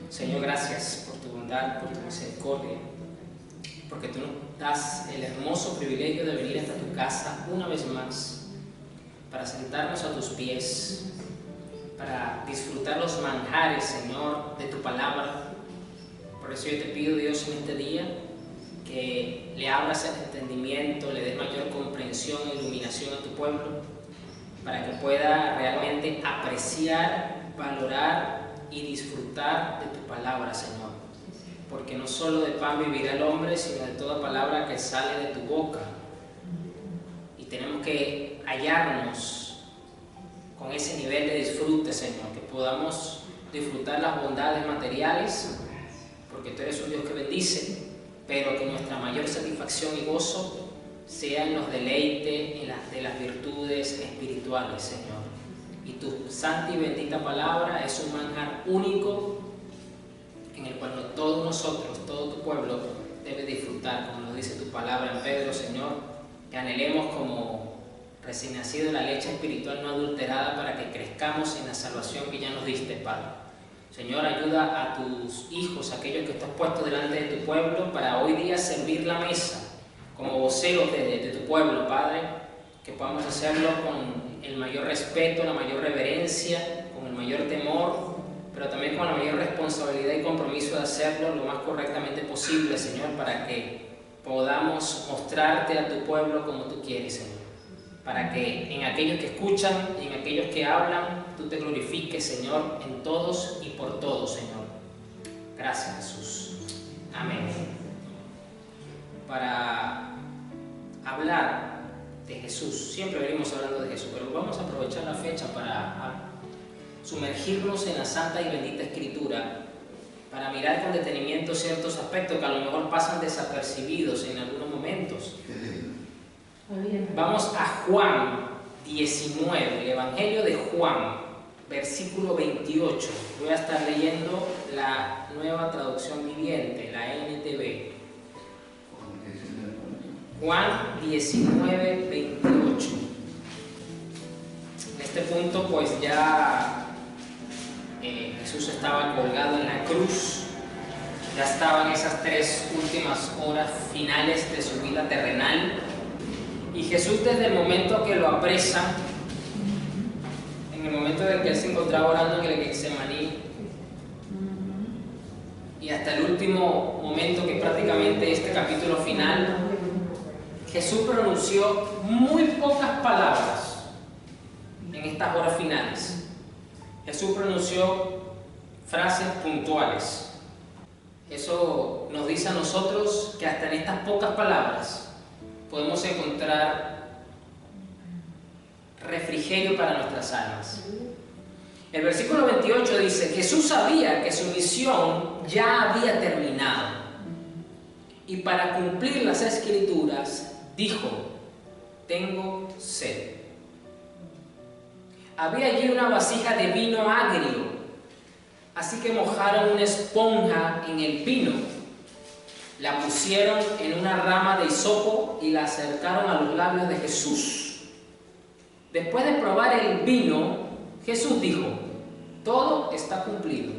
Señor, gracias por tu bondad, por tu misericordia, porque tú nos das el hermoso privilegio de venir hasta tu casa una vez más para sentarnos a tus pies, para disfrutar los manjares, Señor, de tu palabra. Por eso yo te pido, Dios, en este día que le abras el entendimiento, le des mayor comprensión e iluminación a tu pueblo, para que pueda realmente apreciar, valorar y disfrutar de tu palabra, Señor. Porque no solo de pan vivirá el hombre, sino de toda palabra que sale de tu boca. Y tenemos que hallarnos con ese nivel de disfrute, Señor, que podamos disfrutar las bondades materiales, porque tú eres un Dios que bendice, pero que nuestra mayor satisfacción y gozo sea en los deleites de las virtudes espirituales, Señor. Y tu santa y bendita palabra es un manjar único en el cual todos nosotros, todo tu pueblo debe disfrutar, como lo dice tu palabra en Pedro, Señor, que anhelemos como recién nacido la leche espiritual no adulterada para que crezcamos en la salvación que ya nos diste, Padre. Señor, ayuda a tus hijos, aquellos que estás puesto delante de tu pueblo, para hoy día servir la mesa como voceros de tu pueblo, Padre, que podamos hacerlo con el mayor respeto, la mayor reverencia, con el mayor temor, pero también con la mayor responsabilidad y compromiso de hacerlo lo más correctamente posible, Señor, para que podamos mostrarte a tu pueblo como tú quieres, Señor. Para que en aquellos que escuchan y en aquellos que hablan, tú te glorifiques, Señor, en todos y por todos, Señor. Gracias, Jesús. Amén. Para hablar de Jesús, siempre venimos hablando de Jesús, pero vamos a aprovechar la fecha para sumergirnos en la Santa y Bendita Escritura, para mirar con detenimiento ciertos aspectos que a lo mejor pasan desapercibidos en algunos momentos. Vamos a Juan 19, el Evangelio de Juan, versículo 28. Voy a estar leyendo la Nueva Traducción Viviente, la NTV. Juan 19, 28. En este punto, pues ya Jesús estaba colgado en la cruz, ya estaban esas 3 últimas horas finales de su vida terrenal, y Jesús, desde el momento que lo apresan, en el momento en que él se encontraba orando en el Getsemaní, y hasta el último momento, que es prácticamente este capítulo final, Jesús pronunció muy pocas palabras en estas horas finales. Jesús pronunció frases puntuales. Eso nos dice a nosotros que hasta en estas pocas palabras podemos encontrar refrigerio para nuestras almas. El versículo 28 dice: Jesús sabía que su misión ya había terminado, y para cumplir las Escrituras dijo: tengo sed. Había allí una vasija de vino agrio, así que mojaron una esponja en el vino, la pusieron en una rama de hisopo y la acercaron a los labios de Jesús. Después de probar el vino, Jesús dijo: todo está cumplido.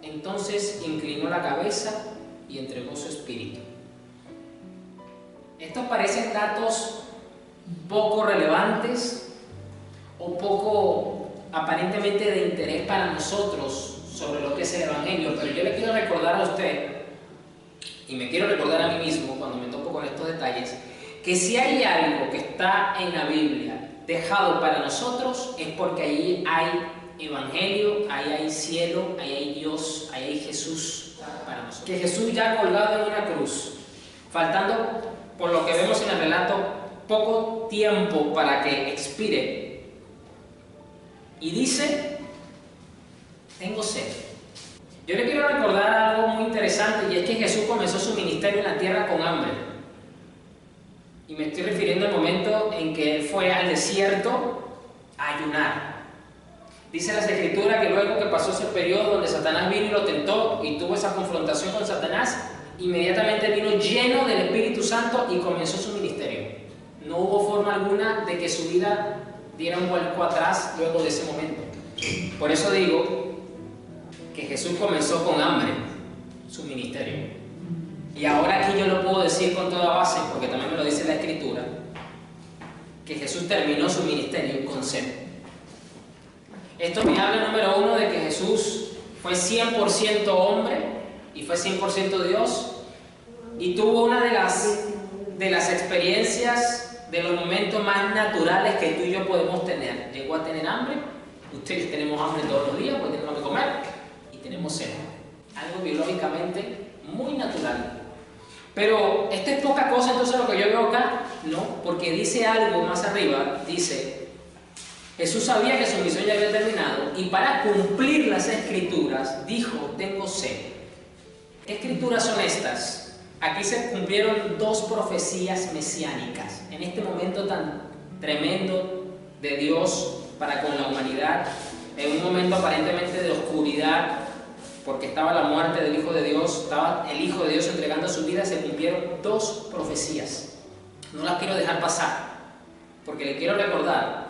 Entonces inclinó la cabeza y entregó su espíritu. Estos parecen datos poco relevantes o poco aparentemente de interés para nosotros sobre lo que es el Evangelio, pero yo le quiero recordar a usted, y me quiero recordar a mí mismo cuando me topo con estos detalles, que si hay algo que está en la Biblia dejado para nosotros, es porque ahí hay Evangelio, ahí hay cielo, ahí hay Dios, ahí hay Jesús para nosotros. Que Jesús ya colgado en una cruz, faltando, por lo que vemos en el relato, poco tiempo para que expire, y dice: tengo sed. Yo le quiero recordar algo muy interesante, y es que Jesús comenzó su ministerio en la tierra con hambre. Y me estoy refiriendo al momento en que él fue al desierto a ayunar. Dice las Escrituras que luego que pasó ese periodo donde Satanás vino y lo tentó y tuvo esa confrontación con Satanás, inmediatamente vino lleno del Espíritu Santo y comenzó su ministerio. No hubo forma alguna de que su vida diera un vuelco atrás luego de ese momento. Por eso digo que Jesús comenzó con hambre su ministerio. Y ahora aquí yo lo puedo decir con toda base, porque también me lo dice la Escritura, que Jesús terminó su ministerio con sed. Esto me habla, número uno, de que Jesús fue 100% hombre y fue 100% Dios, y tuvo una de las experiencias, de los momentos más naturales que tú y yo podemos tener. Llegó a tener hambre. Ustedes tenemos hambre todos los días, pues tenemos que comer, y tenemos sed. Algo biológicamente muy natural. Pero esto es poca cosa, entonces lo que yo veo acá, no, porque dice algo más arriba, dice, Jesús sabía que su misión ya había terminado, y para cumplir las Escrituras, dijo, tengo sed. ¿Qué escrituras son estas? Aquí se cumplieron dos profecías mesiánicas, en este momento tan tremendo de Dios para con la humanidad, en un momento aparentemente de oscuridad, porque estaba la muerte del Hijo de Dios, estaba el Hijo de Dios entregando su vida, se cumplieron dos profecías. No las quiero dejar pasar, porque le quiero recordar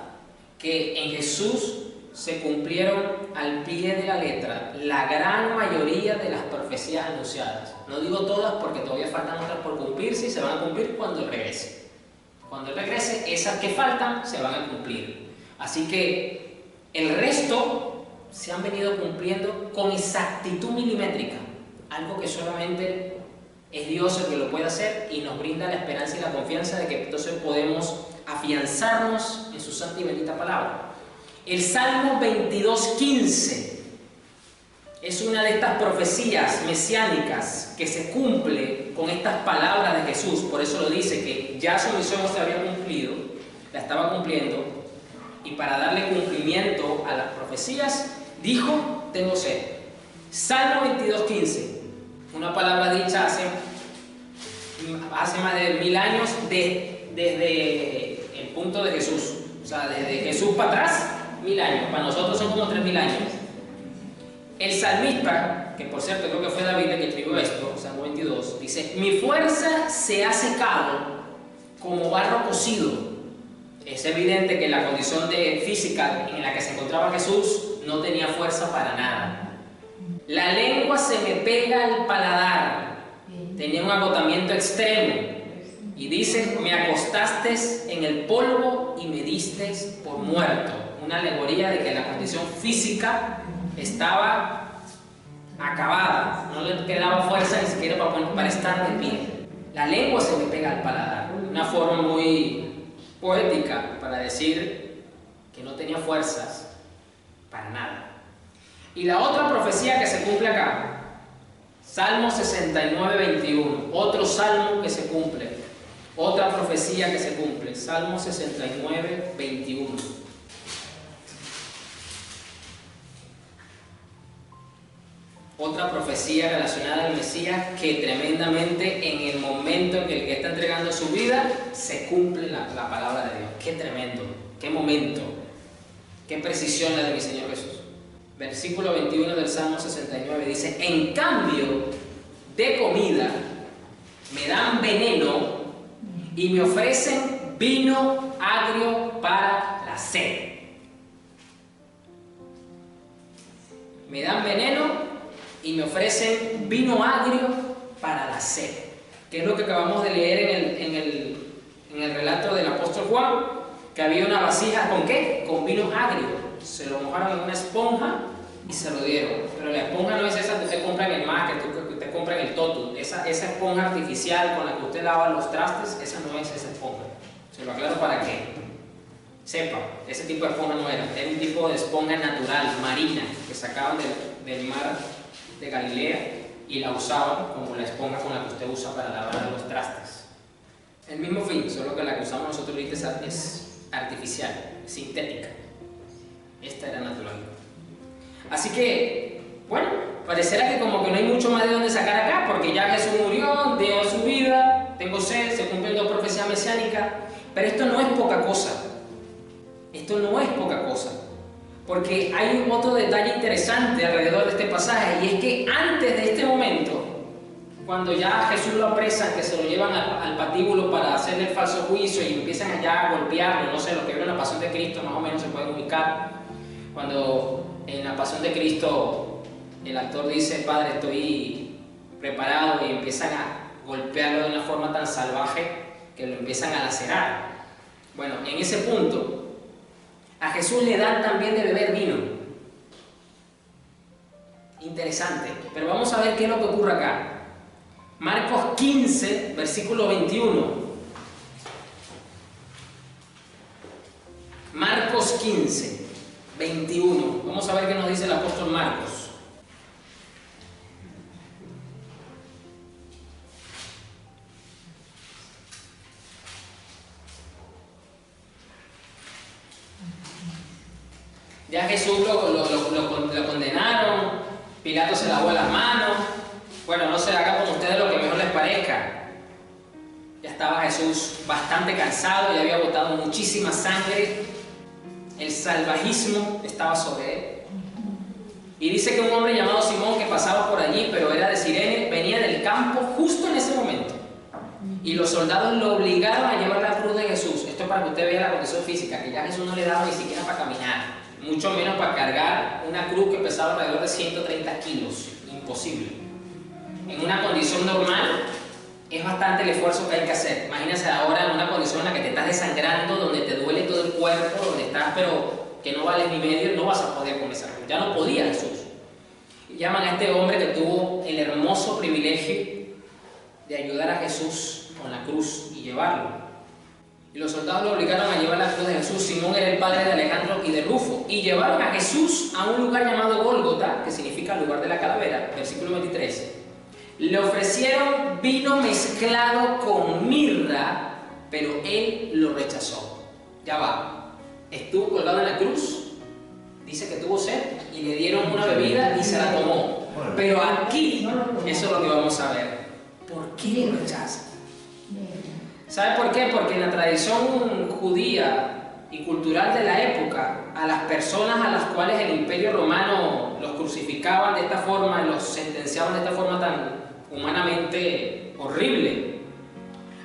que en Jesús se cumplieron al pie de la letra la gran mayoría de las profecías anunciadas. No digo todas porque todavía faltan otras por cumplirse y se van a cumplir cuando Él regrese. Cuando Él regrese, esas que faltan se van a cumplir. Así que el resto se han venido cumpliendo con exactitud milimétrica, algo que solamente es Dios el que lo puede hacer, y nos brinda la esperanza y la confianza de que entonces podemos afianzarnos en su santa y bendita palabra. El Salmo 22:15 es una de estas profecías mesiánicas que se cumple con estas palabras de Jesús. Por eso lo dice, que ya su misión se había cumplido, la estaba cumpliendo, y para darle cumplimiento a las profecías, dijo, tengo sed. Salmo 22:15, una palabra dicha hace más de 1000 años desde el punto de Jesús. O sea, desde Jesús para atrás, 1000 años. Para nosotros son como 3000 años. El salmista, que por cierto creo que fue David el que escribió esto, Salmo 22, dice, mi fuerza se ha secado como barro cocido. Es evidente que la condición física en la que se encontraba Jesús no tenía fuerza para nada. La lengua se me pega al paladar. Tenía un agotamiento extremo. Y dice, me acostaste en el polvo y me diste por muerto. Una alegoría de que la condición física estaba acabada. No le quedaba fuerza ni siquiera para estar de pie. La lengua se me pega al paladar. Una forma muy poética para decir que no tenía fuerzas para nada. Y la otra profecía que se cumple acá, Salmo 69:21, otro salmo que se cumple, otra profecía que se cumple, Salmo 69:21. Otra profecía relacionada al Mesías que tremendamente en el momento en que el que está entregando su vida se cumple la palabra de Dios. Qué tremendo, qué momento, qué precisión la de mi Señor Jesús. Versículo 21 del Salmo 69 dice, en cambio de comida me dan veneno y me ofrecen vino agrio para la sed. Me dan veneno y me ofrecen vino agrio para la sed. Que es lo que acabamos de leer en el relato del apóstol Juan, que había una vasija ¿con qué? Con vino agrio. Se lo mojaron en una esponja y se lo dieron. Pero la esponja no es esa que usted compra en el mar, que usted compra en el Totu. Esa esponja artificial con la que usted lava los trastes, esa no es esa esponja. Se lo aclaro para que sepa, ese tipo de esponja no era. Era un tipo de esponja natural, marina, que sacaban del mar de Galilea y la usaban como la esponja con la que usted usa para lavar los trastes. El mismo fin, solo que la que usamos nosotros ahorita es artificial, sintética. Esta era natural. Así que, bueno, parecerá que como que no hay mucho más de dónde sacar acá, porque ya Jesús murió, dio su vida, tengo sed, se cumplen dos profecías mesiánicas, pero esto no es poca cosa. Esto no es poca cosa. Porque hay otro detalle interesante alrededor de este pasaje, y es que antes de este momento, cuando ya Jesús lo apresan, que se lo llevan al patíbulo para hacerle el falso juicio y empiezan allá a golpearlo, no sé, los que vieron la pasión de Cristo más o menos se pueden ubicar, cuando en la pasión de Cristo el actor dice: Padre, estoy preparado, y empiezan a golpearlo de una forma tan salvaje que lo empiezan a lacerar. Bueno, en ese punto a Jesús le dan también de beber vino. Interesante, pero vamos a ver qué es lo que ocurre acá. Marcos 15, versículo 21. Marcos 15, 21. Vamos a ver qué nos dice el apóstol Marcos. Ya Jesús lo condenaron, Pilato se lavó las manos. Bueno, no se haga con ustedes lo que mejor les parezca. Ya estaba Jesús bastante cansado, ya había botado muchísima sangre, el salvajismo estaba sobre él. Y dice que un hombre llamado Simón, que pasaba por allí, pero era de Cirene, venía del campo justo en ese momento. Y los soldados lo obligaron a llevar la cruz de Jesús. Esto es para que usted vea la condición física, que ya Jesús no le daba ni siquiera para caminar, mucho menos para cargar una cruz que pesaba alrededor de 130 kilos. Imposible. En una condición normal es bastante el esfuerzo que hay que hacer. Imagínense ahora en una condición en la que te estás desangrando, donde te duele todo el cuerpo, donde estás pero que no vales ni medio, no vas a poder con esa cruz. Ya no podía Jesús. Y llaman a este hombre que tuvo el hermoso privilegio de ayudar a Jesús con la cruz y llevarlo. Y los soldados lo obligaron a llevar la cruz de Jesús. Simón era el padre de Alejandro y de Rufo. Y llevaron a Jesús a un lugar llamado Gólgota, que significa lugar de la calavera, versículo 23. Le ofrecieron vino mezclado con mirra, pero él lo rechazó. Ya va. Estuvo colgado en la cruz, dice que tuvo sed, y le dieron una bebida y se la tomó. Pero aquí, eso es lo que vamos a ver. ¿Por qué lo rechaza? ¿Sabe por qué? Porque en la tradición judía y cultural de la época, a las personas a las cuales el Imperio Romano los crucificaban de esta forma, los sentenciaban de esta forma tan humanamente horrible,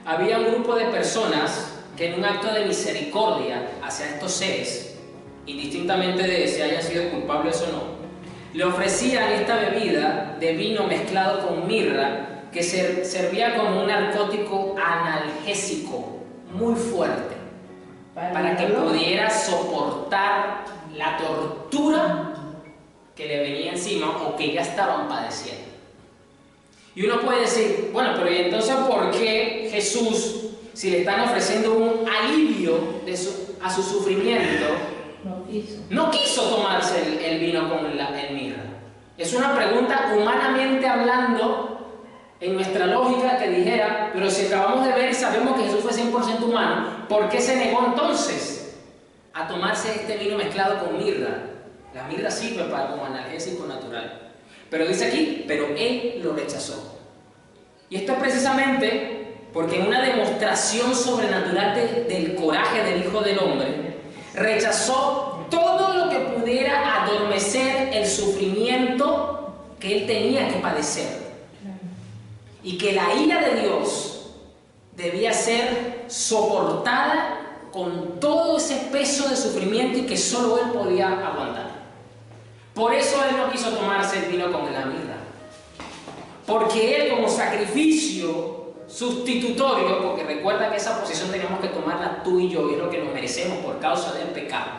había un grupo de personas que en un acto de misericordia hacia estos seres, indistintamente de si hayan sido culpables o no, le ofrecían esta bebida de vino mezclado con mirra, que servía como un narcótico analgésico muy fuerte, para que pudiera soportar la tortura que le venía encima o que ya estaban padeciendo. Y uno puede decir, bueno, pero ¿y entonces por qué Jesús, si le están ofreciendo un alivio a su sufrimiento, no quiso tomarse el vino con el mirra? Es una pregunta humanamente hablando, en nuestra lógica, que dijera, pero si acabamos de ver y sabemos que Jesús fue 100% humano, ¿por qué se negó entonces a tomarse este vino mezclado con mirra? La mirra sirve como analgésico natural. Pero dice aquí, pero él lo rechazó. Y esto es precisamente porque en una demostración sobrenatural del coraje del Hijo del Hombre, rechazó todo lo que pudiera adormecer el sufrimiento que él tenía que padecer. Y que la ira de Dios debía ser soportada con todo ese peso de sufrimiento y que solo él podía aguantar. Por eso él no quiso tomarse el vino con la mirra. Porque él, como sacrificio sustitutorio, porque recuerda que esa posición tenemos que tomarla tú y yo, y es lo que nos merecemos por causa del pecado.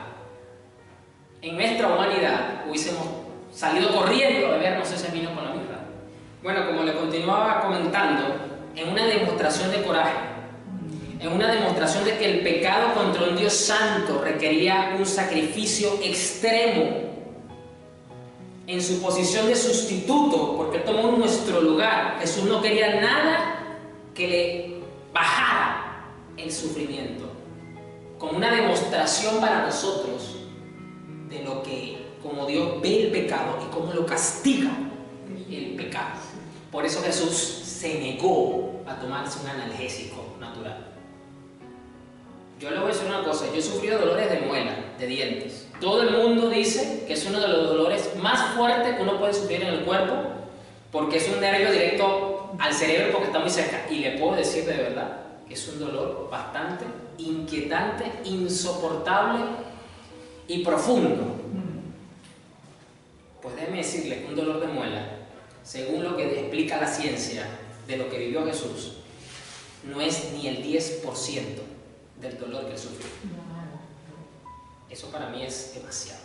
En nuestra humanidad hubiésemos salido corriendo a bebernos ese vino con la mirra. Bueno, como le continuaba comentando, en una demostración de coraje, en una demostración de que el pecado contra un Dios santo requería un sacrificio extremo, en su posición de sustituto, porque tomó nuestro lugar, Jesús no quería nada que le bajara el sufrimiento, como una demostración para nosotros de lo que, como Dios ve el pecado y cómo lo castiga el pecado. Por eso Jesús se negó a tomarse un analgésico natural. Yo le voy a decir una cosa, yo he sufrido dolores de muela, de dientes. Todo el mundo dice que es uno de los dolores más fuertes que uno puede sufrir en el cuerpo, porque es un nervio directo al cerebro, porque está muy cerca. Y le puedo decir de verdad que es un dolor bastante inquietante, insoportable y profundo. Pues déjeme decirle que un dolor de muela, según lo que explica la ciencia de lo que vivió Jesús, no es ni el 10% del dolor que él sufrió. Eso para mí es demasiado.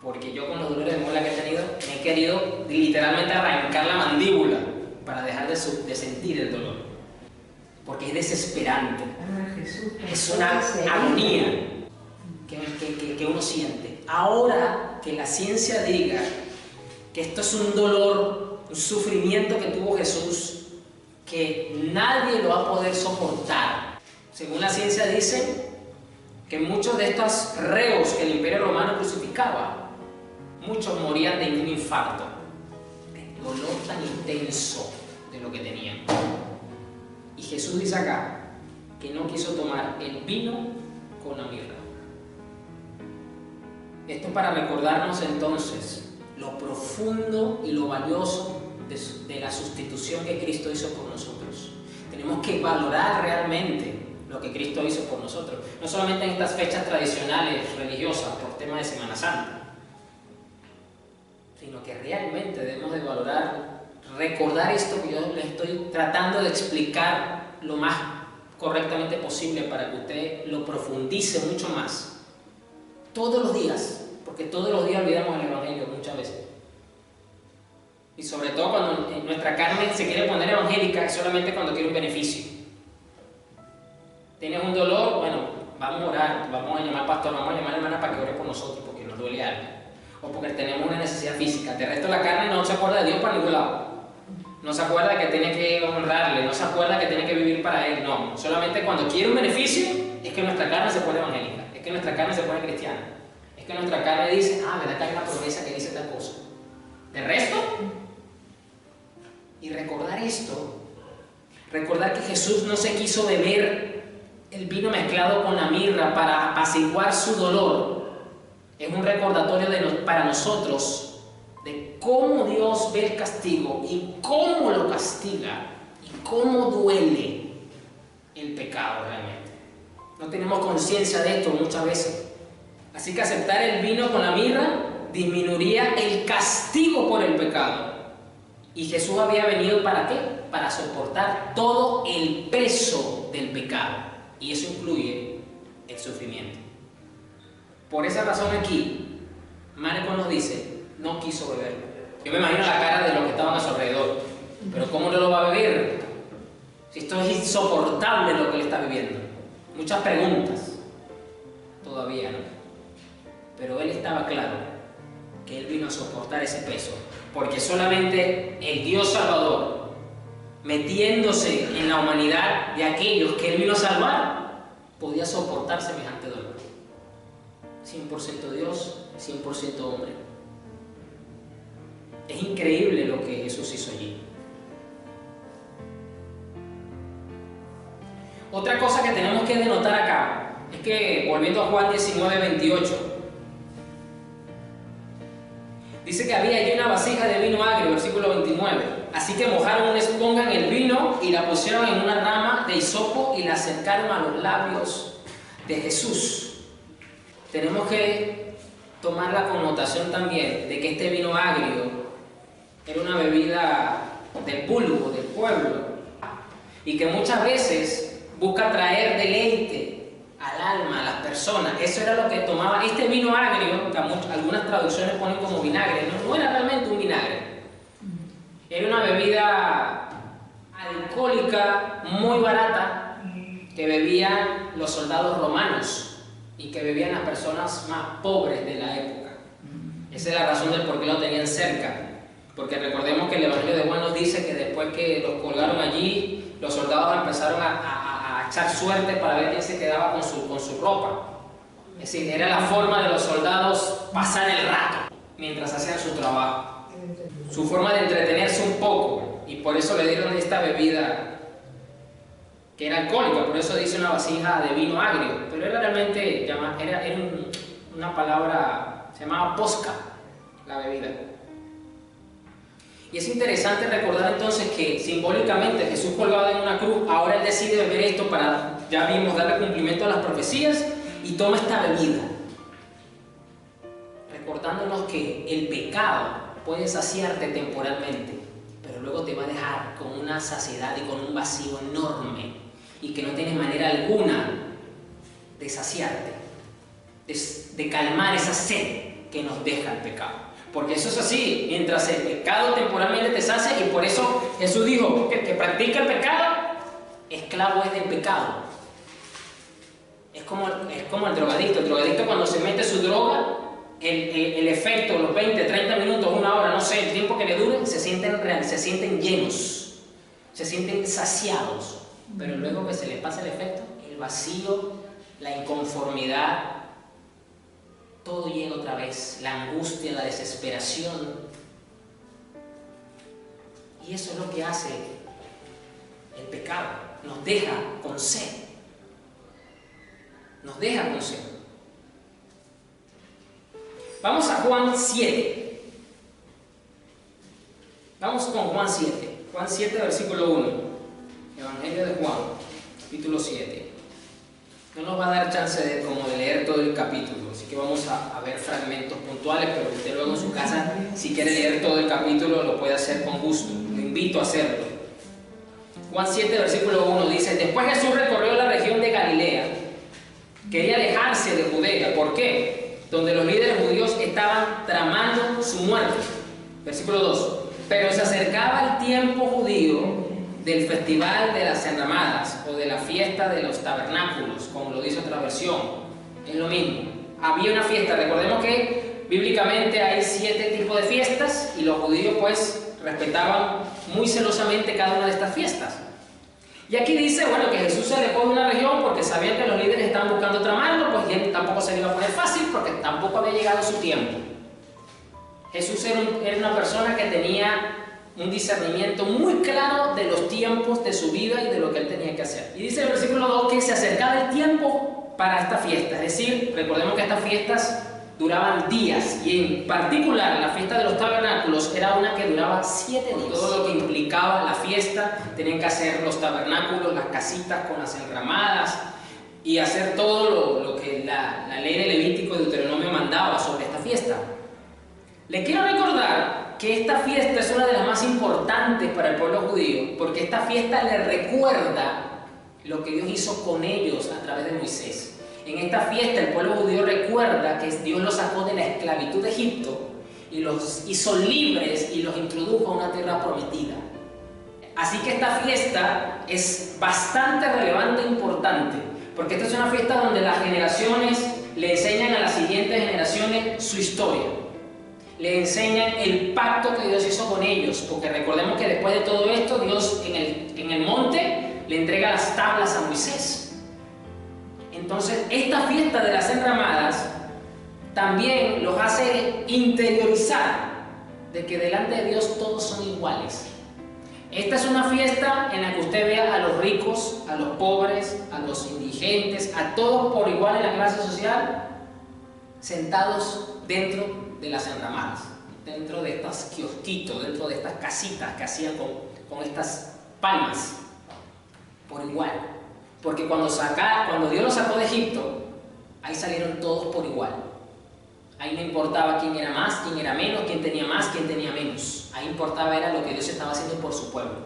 Porque yo con los dolores de muela que he tenido, me he querido literalmente arrancar la mandíbula para dejar de sentir el dolor. Porque es desesperante. Es una agonía que uno siente. Ahora que la ciencia diga que esto es un dolor, un sufrimiento que tuvo Jesús, que nadie lo va a poder soportar. Según la ciencia dice que muchos de estos reos que el Imperio Romano crucificaba, muchos morían de un infarto, del dolor tan intenso de lo que tenían. Y Jesús dice acá que no quiso tomar el vino con la mirra. Esto es para recordarnos entonces lo profundo y lo valioso de la sustitución que Cristo hizo por nosotros. Tenemos que valorar realmente lo que Cristo hizo por nosotros, no solamente en estas fechas tradicionales religiosas por tema de Semana Santa, sino que realmente debemos de valorar, recordar esto que yo les estoy tratando de explicar lo más correctamente posible para que usted lo profundice mucho más. Todos los días, porque todos los días olvidamos el Evangelio muchas veces. Y sobre todo cuando nuestra carne se quiere poner evangélica, solamente cuando quiere un beneficio. Tienes un dolor, bueno, vamos a orar, vamos a llamar al pastor, vamos a llamar a la hermana para que ore por nosotros, porque nos duele algo. O porque tenemos una necesidad física. De resto la carne no se acuerda de Dios para ningún lado. No se acuerda que tiene que honrarle, no se acuerda que tiene que vivir para Él, no. Solamente cuando quiere un beneficio es que nuestra carne se pone evangélica, es que nuestra carne se pone cristiana, es que nuestra carne dice, verdad que hay una promesa que dice tal cosa. De resto, y recordar esto, recordar que Jesús no se quiso beber el vino mezclado con la mirra para apaciguar su dolor, es un recordatorio para nosotros de cómo Dios ve el castigo y cómo lo castiga y cómo duele el pecado realmente. No tenemos conciencia de esto muchas veces. Así que aceptar el vino con la mirra disminuiría el castigo por el pecado. Y Jesús había venido ¿para qué? Para soportar todo el peso del pecado. Y eso incluye el sufrimiento. Por esa razón aquí, Marcos nos dice, no quiso beberlo. Yo me imagino la cara de los que estaban a su alrededor. Pero ¿cómo no lo va a beber? Si esto es insoportable lo que él está viviendo. Muchas preguntas. Todavía no. Pero él estaba claro que él vino a soportar ese peso. Porque solamente el Dios Salvador, metiéndose en la humanidad de aquellos que él vino a salvar, podía soportar semejante dolor. 100% Dios, 100% hombre. Es increíble lo que Jesús hizo allí. Otra cosa que tenemos que denotar acá es que, volviendo a Juan 19:28, dice que había allí una vasija de vino agrio, versículo 29. Así que mojaron una esponja en el vino y la pusieron en una rama de hisopo y la acercaron a los labios de Jesús. Tenemos que tomar la connotación también de que este vino agrio era una bebida del vulgo, del pueblo, y que muchas veces busca traer deleite al alma, a las personas. Eso era lo que tomaba este vino agrio, que algunas traducciones ponen como vinagre, no era realmente un vinagre. Era una bebida alcohólica muy barata que bebían los soldados romanos y que bebían las personas más pobres de la época. Esa es la razón del por qué lo tenían cerca. Porque recordemos que el Evangelio de Juan nos dice que después que los colgaron allí, los soldados empezaron a echar suerte para ver quién se quedaba con su ropa. Es decir, era la forma de los soldados pasar el rato mientras hacían su trabajo. Su forma de entretenerse un poco. Y por eso le dieron esta bebida que era alcohólica, por eso dice una vasija de vino agrio. Pero era realmente, era una palabra, se llamaba posca, la bebida. Y es interesante recordar entonces que simbólicamente Jesús colgado en una cruz, ahora él decide beber esto para, ya vimos, darle cumplimiento a las profecías y toma esta bebida. recordándonos que el pecado puede saciarte temporalmente, pero luego te va a dejar con una saciedad y con un vacío enorme, y que no tienes manera alguna de saciarte, de calmar esa sed que nos deja el pecado. Porque eso es así, mientras el pecado temporalmente te sacia, y por eso Jesús dijo que el que practica el pecado, esclavo es del pecado. Es como el drogadicto cuando se mete su droga, el efecto, los 20, 30 minutos, una hora, no sé, el tiempo que le dure, se sienten llenos, se sienten saciados, pero luego que se les pasa el efecto, el vacío, la inconformidad, todo llega otra vez, la angustia, la desesperación. Y eso es lo que hace el pecado, nos deja con sed. Nos deja con sed. Vamos a Juan 7. Vamos con Juan 7. Juan 7, versículo 1. Evangelio de Juan, capítulo 7. No nos va a dar chance de leer todo el capítulo, así que vamos a ver fragmentos puntuales, pero usted luego en su casa, si quiere leer todo el capítulo, lo puede hacer con gusto. Lo invito a hacerlo. Juan 7, versículo 1 dice: Después Jesús recorrió la región de Galilea. Quería alejarse de Judea. ¿Por qué? Donde los líderes judíos estaban tramando su muerte. Versículo 2. Pero se acercaba el tiempo judío del festival de las enramadas o de la fiesta de los tabernáculos, como lo dice otra versión. Es lo mismo. Había una fiesta. Recordemos que bíblicamente hay 7 tipos de fiestas y los judíos pues respetaban muy celosamente cada una de estas fiestas. Y aquí dice, bueno, que Jesús se alejó de una región porque sabían que los líderes estaban buscando tramarlo, pues y él tampoco se le iba a poner fácil porque tampoco había llegado su tiempo. Jesús era una persona que tenía un discernimiento muy claro de los tiempos de su vida y de lo que él tenía que hacer. Y dice el versículo 2 que se acercaba el tiempo para esta fiesta. Es decir, recordemos que estas fiestas duraban días, y en particular la fiesta de los tabernáculos era una que duraba 7 días. Todo lo que implicaba la fiesta, tenían que hacer los tabernáculos, las casitas con las enramadas, y hacer todo lo que la ley de Levítico y Deuteronomio mandaba sobre esta fiesta. Le quiero recordar que esta fiesta es una de las más importantes para el pueblo judío, porque esta fiesta le recuerda lo que Dios hizo con ellos a través de Moisés. En esta fiesta el pueblo judío recuerda que Dios los sacó de la esclavitud de Egipto y los hizo libres y los introdujo a una tierra prometida. Así que esta fiesta es bastante relevante e importante, porque esta es una fiesta donde las generaciones le enseñan a las siguientes generaciones su historia. Le enseñan el pacto que Dios hizo con ellos, porque recordemos que después de todo esto, Dios en el monte le entrega las tablas a Moisés. Entonces, esta fiesta de las enramadas también los hace interiorizar de que delante de Dios todos son iguales. Esta es una fiesta en la que usted ve a los ricos, a los pobres, a los indigentes, a todos por igual en la clase social, sentados dentro de las enramadas, dentro de estos kiosquitos, dentro de estas casitas que hacían con estas palmas, por igual. Porque cuando Dios los sacó de Egipto, ahí salieron todos por igual. Ahí no importaba quién era más, quién era menos, quién tenía más, quién tenía menos. Ahí importaba era lo que Dios estaba haciendo por su pueblo.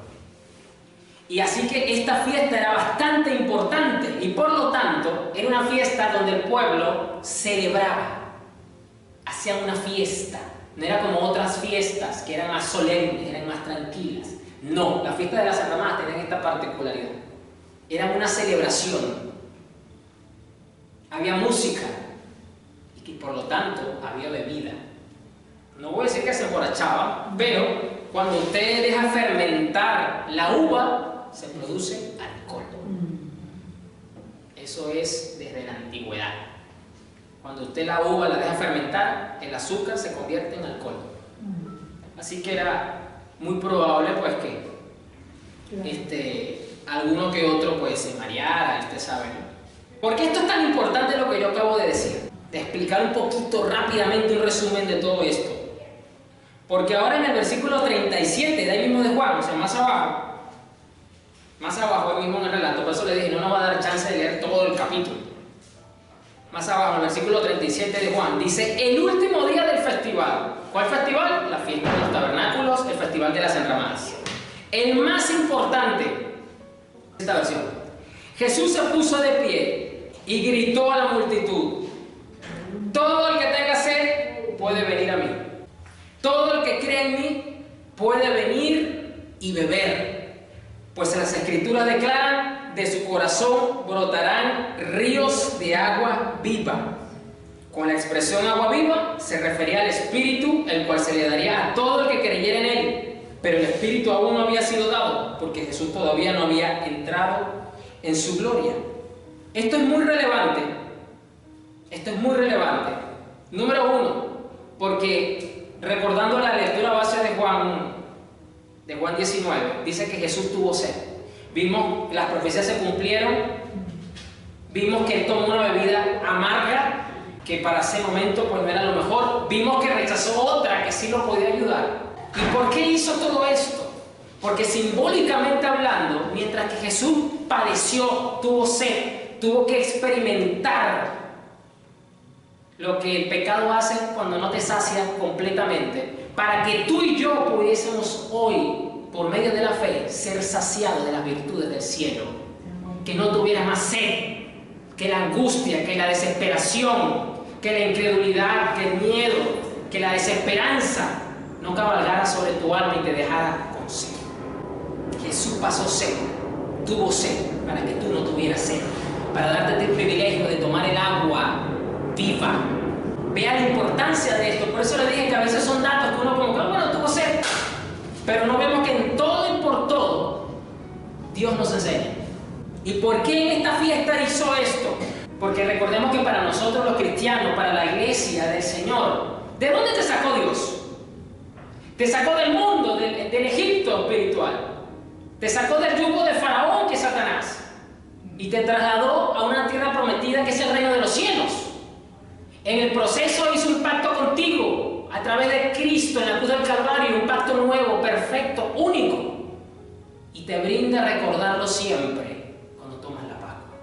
Y así que esta fiesta era bastante importante, y por lo tanto era una fiesta donde el pueblo celebraba, hacían una fiesta. No era como otras fiestas que eran más solemnes, eran más tranquilas. No, la fiesta de las enramadas tenía esta particularidad. Era una celebración. Había música y por lo tanto había bebida. No voy a decir que se emborrachaban, pero cuando usted deja fermentar la uva, se produce alcohol. Eso es desde la antigüedad. Cuando usted la uva la deja fermentar, el azúcar se convierte en alcohol. Así que era muy probable pues que alguno que otro pues se mareara, usted sabe, ¿no? ¿Por qué esto es tan importante lo que yo acabo de decir? De explicar un poquito rápidamente un resumen de todo esto. Porque ahora en el versículo 37, de ahí mismo de Juan, o sea, más abajo ahí mismo en el relato, por eso le dije, no nos va a dar chance de leer todo el capítulo. más abajo, en el versículo 37 de Juan, dice, el último día del festival. ¿Cuál festival? La fiesta de los tabernáculos, el festival de las enramadas. El más importante, esta versión. Jesús se puso de pie y gritó a la multitud, todo el que tenga sed puede venir a mí. Todo el que cree en mí puede venir y beber. Pues las Escrituras declaran, de su corazón brotarán ríos de agua viva. Con la expresión agua viva se refería al Espíritu, el cual se le daría a todo el que creyera en él. Pero el Espíritu aún no había sido dado, porque Jesús todavía no había entrado en su gloria. Esto es muy relevante. Esto es muy relevante. Número uno, porque recordando la lectura base de Juan 19, dice que Jesús tuvo sed. Vimos que las profecías se cumplieron. Vimos que él tomó una bebida amarga, que para ese momento pues no era lo mejor. Vimos que rechazó otra que sí lo podía ayudar. ¿Y por qué hizo todo esto? Porque simbólicamente hablando, mientras que Jesús padeció, tuvo sed, tuvo que experimentar lo que el pecado hace cuando no te sacia completamente, para que tú y yo pudiésemos hoy, por medio de la fe, ser saciados de las virtudes del cielo. Que no tuvieras más sed, que la angustia, que la desesperación, que la incredulidad, que el miedo, que la desesperanza no cabalgara sobre tu alma y te dejara con sed. Jesús pasó sed, tuvo sed, para que tú no tuvieras sed, para darte el privilegio de tomar el agua viva. Vea la importancia de esto. Por eso le dije que a veces son datos que uno como que, bueno, tuvo sed, pero no vemos que en todo y por todo Dios nos enseña. ¿Y por qué en esta fiesta hizo esto? Porque recordemos que para nosotros los cristianos, para la iglesia del Señor, ¿de dónde te sacó Dios? Te sacó del mundo, del Egipto espiritual. Te sacó del yugo de Faraón, que es Satanás, y te trasladó a una tierra prometida que es el reino de los cielos. En el proceso hizo un pacto contigo a través de Cristo en la cruz del Calvario, un pacto nuevo, perfecto, único, y te brinda recordarlo siempre cuando tomas la Pascua.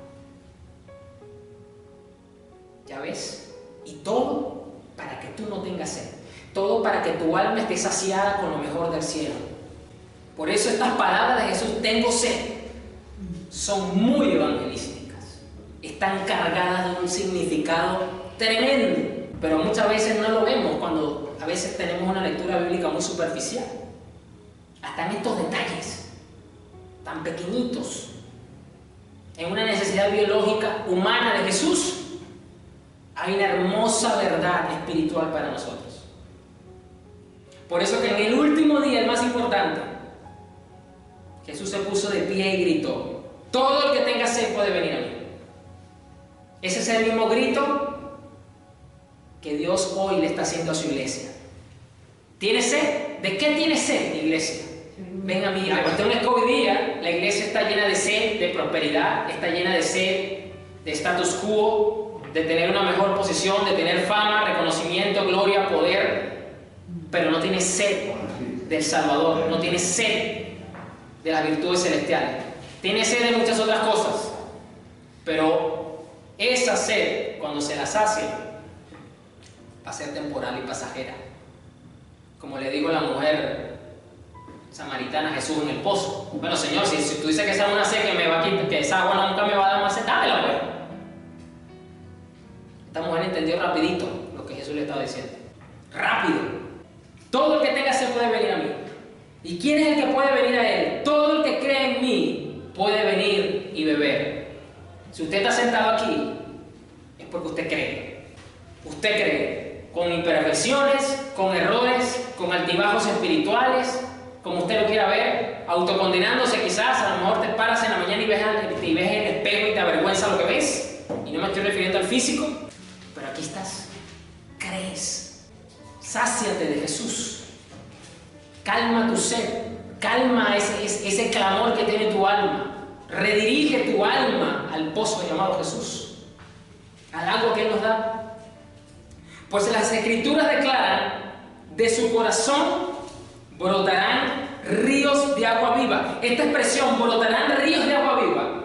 ¿Ya ves? Y todo para que tú no tengas sed, todo para que tu alma esté saciada con lo mejor del cielo. Por eso estas palabras de Jesús, tengo sed, son muy evangelísticas, están cargadas de un significado tremendo, pero muchas veces no lo vemos cuando a veces tenemos una lectura bíblica muy superficial. Hasta en estos detalles tan pequeñitos, en una necesidad biológica humana de Jesús, hay una hermosa verdad espiritual para nosotros. Por eso que en el último día, el más importante, Jesús se puso de pie y gritó, todo el que tenga sed puede venir a mí. Ese es el mismo grito que Dios hoy le está haciendo a su iglesia. ¿Tienes sed? ¿De qué tienes sed, iglesia? Ven a mí. Hoy día la iglesia está llena de sed, de prosperidad, está llena de sed, de status quo, de tener una mejor posición, de tener fama, reconocimiento, gloria, poder, pero no tiene sed del Salvador, no tiene sed de las virtudes celestiales. Tiene sed de muchas otras cosas, pero esa sed, cuando se la sacie, va a ser temporal y pasajera. Como le digo a la mujer samaritana a Jesús en el pozo, bueno, Señor, si tú dices que esa es una sed que me va a quitar, que esa agua nunca me va a dar más sed, dámela, pues. Esta mujer entendió rapidito lo que Jesús le estaba diciendo. Rápido. Todo el que tenga sed puede venir a mí. ¿Y quién es el que puede venir a Él? Todo el que cree en mí puede venir y beber. Si usted está sentado aquí, es porque usted cree. Usted cree, con imperfecciones, con errores, con altibajos espirituales, como usted lo quiera ver, autocondenándose quizás. A lo mejor te paras en la mañana y ves en el espejo y te avergüenza lo que ves. Y no me estoy refiriendo al físico, pero aquí estás. Crees. Sáciate de Jesús. Calma tu sed, calma ese clamor que tiene tu alma, redirige tu alma al pozo llamado Jesús, al agua que Él nos da. Pues las Escrituras declaran, de su corazón brotarán ríos de agua viva. Esta expresión, brotarán ríos de agua viva,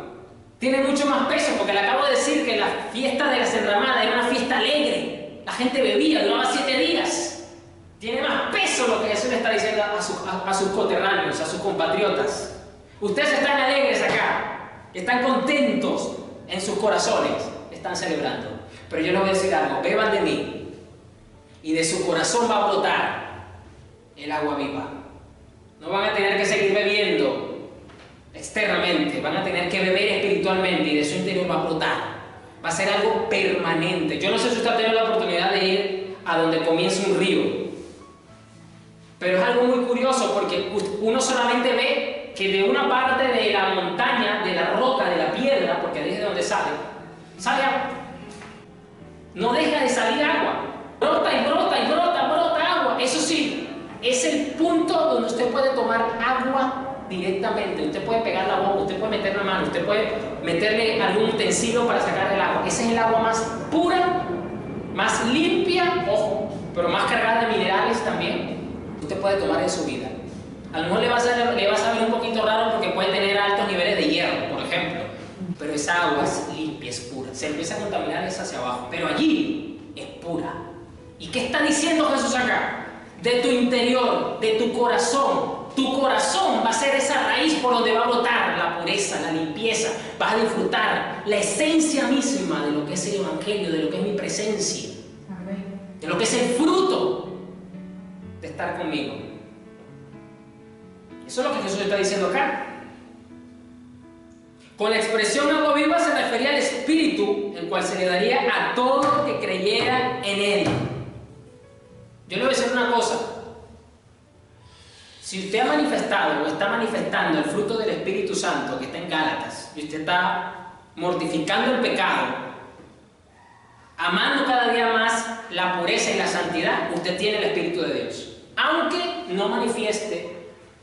Tiene mucho más peso, porque le acabo de decir que la fiesta de las enramadas era una fiesta alegre. La gente bebía, duraba 7 días. Tiene más peso lo que Jesús le está diciendo a sus coterráneos, a sus compatriotas. Ustedes están alegres acá, están contentos en sus corazones, están celebrando. Pero yo les voy a decir algo, beban de mí y de su corazón va a brotar el agua viva. No van a tener que seguir bebiendo externamente, van a tener que beber espiritualmente y de su interior va a brotar. Va a ser algo permanente. Yo no sé si usted ha tenido la oportunidad de ir a donde comienza un río, pero es algo muy curioso porque uno solamente ve que de una parte de la montaña, de la roca, de la piedra, porque ahí es de donde sale agua. No deja de salir agua. Brota y brota y brota agua. Eso sí, es el punto donde usted puede tomar agua directamente. Usted puede pegar la boca, usted puede meter la mano, usted puede meterle algún utensilio para sacar el agua. Ese es el agua más pura, más limpia, ojo, pero más cargada de minerales también. Usted puede tomar en su vida. A lo mejor le va a saber un poquito raro porque puede tener altos niveles de hierro, por ejemplo. Pero esa agua es limpia, es pura. Se empieza a contaminar es hacia abajo, pero allí es pura. ¿Y qué está diciendo Jesús acá? De tu interior, de tu corazón. Tu corazón va a ser esa raíz por donde va a brotar la pureza, la limpieza. Vas a disfrutar la esencia misma de lo que es el Evangelio, de lo que es mi presencia, de lo que es el fruto de estar conmigo. Eso es lo que Jesús está diciendo acá. Con la expresión agua viva se refería al Espíritu, el cual se le daría a todo el que creyera en Él. Yo le voy a decir una cosa. Si usted ha manifestado o está manifestando el fruto del Espíritu Santo que está en Gálatas, y usted está mortificando el pecado, amando cada día más la pureza y la santidad, usted tiene el Espíritu de Dios. Aunque no manifieste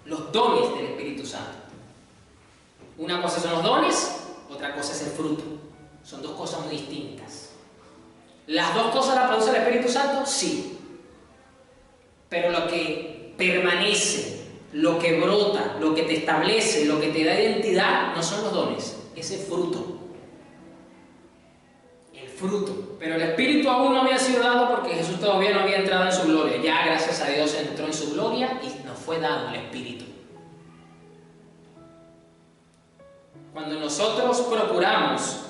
los dones del Espíritu Santo. Una cosa son los dones, otra cosa es el fruto. Son dos cosas muy distintas. ¿Las dos cosas las produce el Espíritu Santo? Sí. Pero lo que permanece, lo que brota, lo que te establece, lo que te da identidad, no son los dones, es el fruto. El fruto. Pero el Espíritu aún no había sido dado porque Jesús todavía no había entrado en su gloria. Ya, gracias a Dios, entró en su gloria y nos fue dado el Espíritu. Cuando nosotros procuramos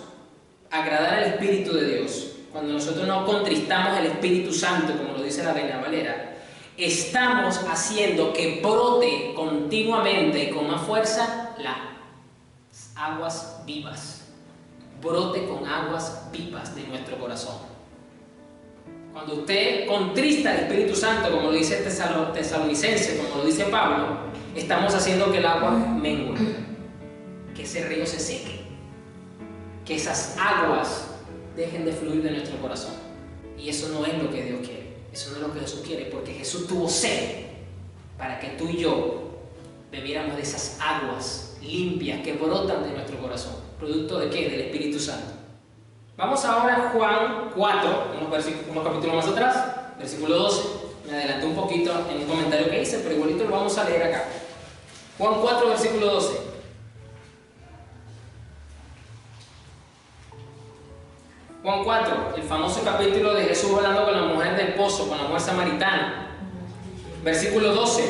agradar al Espíritu de Dios, cuando nosotros no contristamos el Espíritu Santo, como lo dice la Reina Valera, estamos haciendo que brote continuamente y con más fuerza las aguas vivas. Brote con aguas vivas de nuestro corazón. Cuando usted contrista al Espíritu Santo, como lo dice Tesalonicenses, como lo dice Pablo, estamos haciendo que el agua mengue, que ese río se seque, que esas aguas dejen de fluir de nuestro corazón. Y eso no es lo que Dios quiere, eso no es lo que Jesús quiere, porque Jesús tuvo sed para que tú y yo bebiéramos de esas aguas limpias que brotan de nuestro corazón. ¿Producto de qué? Del Espíritu Santo. Vamos ahora a Juan 4, unos capítulos más atrás, versículo 12. Me adelanté un poquito en el comentario que hice, pero igualito lo vamos a leer acá. Juan 4, versículo 12. Juan 4, el famoso capítulo de Jesús hablando con la mujer del pozo, con la mujer samaritana. Versículo 12.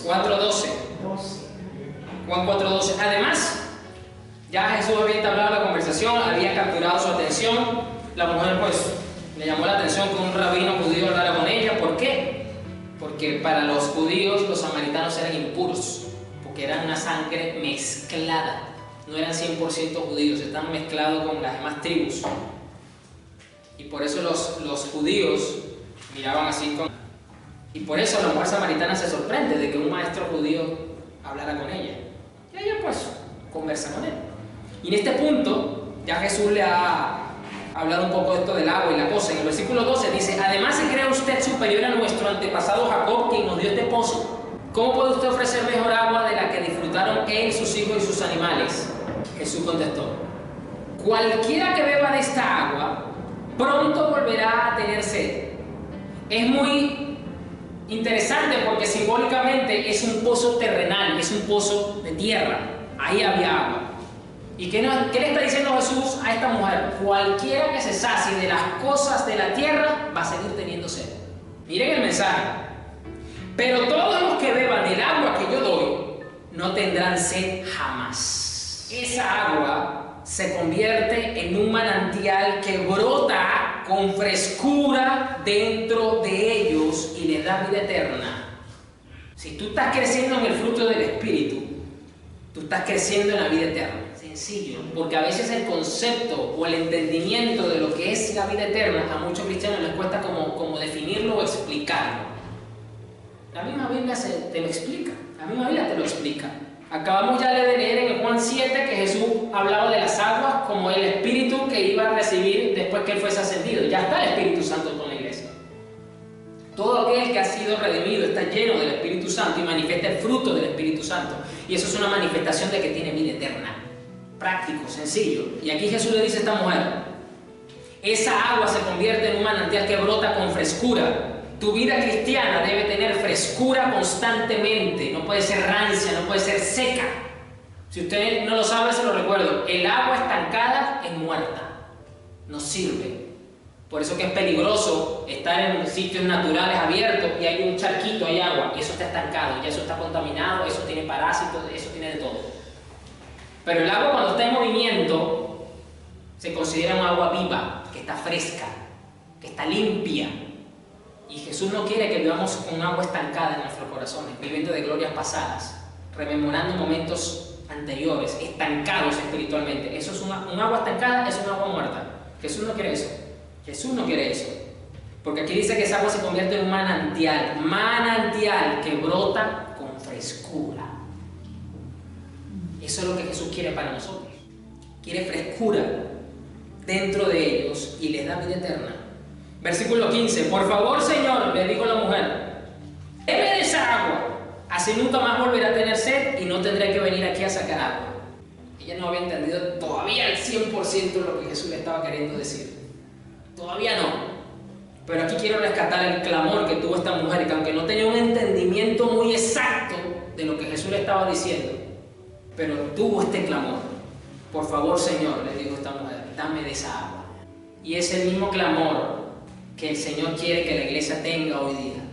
4:12. Juan 4:12. Además, ya Jesús había entablado la conversación, había capturado su atención. La mujer, pues, le llamó la atención que un rabino judío hablara con ella. ¿Por qué? Porque para los judíos, los samaritanos eran impuros, porque eran una sangre mezclada. No eran 100% judíos, estaban mezclados con las demás tribus. Y por eso los judíos miraban así con... Y por eso la mujer samaritana se sorprende de que un maestro judío hablara con ella. Y ella pues conversa con él. Y en este punto ya Jesús le ha hablado un poco de esto del agua y la cosa. En el versículo 12 dice: además se cree usted superior a nuestro antepasado Jacob, quien nos dio este pozo. ¿Cómo puede usted ofrecer mejor agua de la que disfrutaron él, sus hijos y sus animales? Jesús contestó: cualquiera que beba de esta agua pronto volverá a tener sed. Es muy interesante porque simbólicamente es un pozo terrenal, es un pozo de tierra. Ahí había agua. ¿Y qué le está diciendo Jesús a esta mujer? Cualquiera que se sacie de las cosas de la tierra va a seguir teniendo sed. Miren el mensaje. Pero todos los que beban del agua que yo doy no tendrán sed jamás. Esa agua se convierte en un manantial que brota con frescura dentro de ellos y les da vida eterna. Si tú estás creciendo en el fruto del Espíritu, tú estás creciendo en la vida eterna. Sencillo, porque a veces el concepto o el entendimiento de lo que es la vida eterna a muchos cristianos les cuesta como definirlo o explicarlo. La misma Biblia te lo explica, la misma Biblia te lo explica. Acabamos ya de leer en Juan 7 que Jesús hablaba de las aguas como el Espíritu que iba a recibir después que Él fuese ascendido. Ya está el Espíritu Santo con la iglesia. Todo aquel que ha sido redimido está lleno del Espíritu Santo y manifiesta el fruto del Espíritu Santo. Y eso es una manifestación de que tiene vida eterna. Práctico, sencillo. Y aquí Jesús le dice a esta mujer, esa agua se convierte en un manantial que brota con frescura. Tu vida cristiana debe tener frescura constantemente, no puede ser rancia, no puede ser seca. Si usted no lo sabe, se lo recuerdo, el agua estancada es muerta, no sirve. Por eso que es peligroso estar en sitios naturales abiertos y hay un charquito, hay agua, y eso está estancado, ya eso está contaminado, eso tiene parásitos, eso tiene de todo. Pero el agua cuando está en movimiento se considera un agua viva, que está fresca, que está limpia. Y Jesús no quiere que vivamos con agua estancada en nuestros corazones, viviendo de glorias pasadas, rememorando momentos anteriores, estancados espiritualmente. Eso es un agua estancada, es un agua muerta. Jesús no quiere eso. Jesús no quiere eso. Porque aquí dice que esa agua se convierte en un manantial, manantial que brota con frescura. Eso es lo que Jesús quiere para nosotros. Quiere frescura dentro de ellos y les da vida eterna. Versículo 15. Por favor, Señor, le dijo la mujer, deme de esa agua, así nunca más volverá a tener sed y no tendré que venir aquí a sacar agua. Ella no había entendido todavía al 100% lo que Jesús le estaba queriendo decir. Todavía no. Pero aquí quiero rescatar el clamor que tuvo esta mujer, que aunque no tenía un entendimiento muy exacto de lo que Jesús le estaba diciendo, pero tuvo este clamor. Por favor, Señor, le dijo esta mujer, dame de esa agua. Y es el mismo clamor que el Señor quiere que la iglesia tenga hoy día.